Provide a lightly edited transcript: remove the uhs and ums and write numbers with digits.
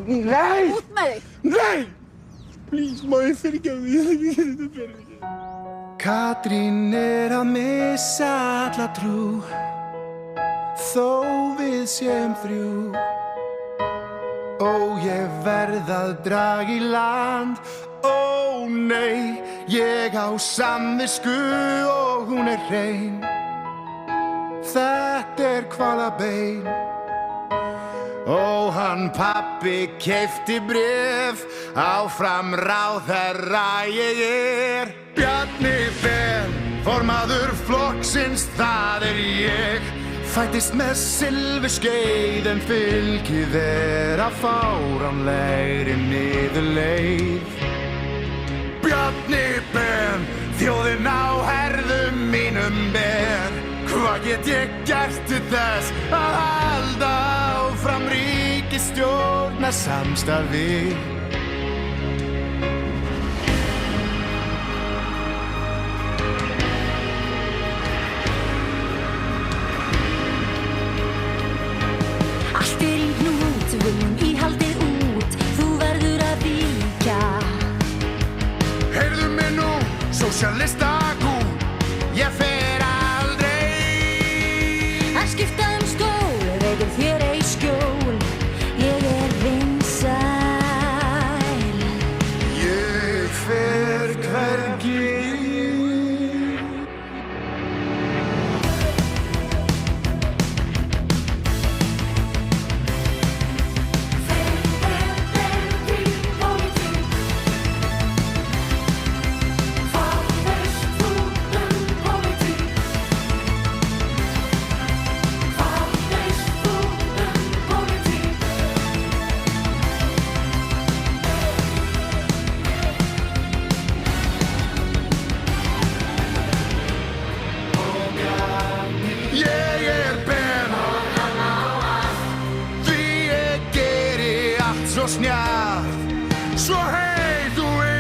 Nei! Út með þig! Nei! Please, má ég fyrirgefa mig? Ég ætla ekki að gera þetta fyrir mig. Katrín að missa alla trú, þó við séum þrjú. Ó, ég verð að draga í land. Ó, nei, ég á samvisku og hún hrein. Þetta hvalabein. Ó, hann pabbi keypti bréf, áfram ráðherra ég Bjarni Ben, formaður flokksins, það ég. Fæddist með silfurskeið en fylgið að fáránlegri niðurleið. Bjarni Ben, þjóðin á herðum mínum ber. Hvað get ég gert til þess að halda áfram ríkisstjórnar samstarfi? Allt í hnút, við viljum íhaldið út, þú verður að víkja. Heyrðu mig nú, sósíalista gún, ég fer aldrei Að skipta skól, veitir þér ei skjól, ég vinsæl. Ég fer hvergi. Svo snjátt, svo heit og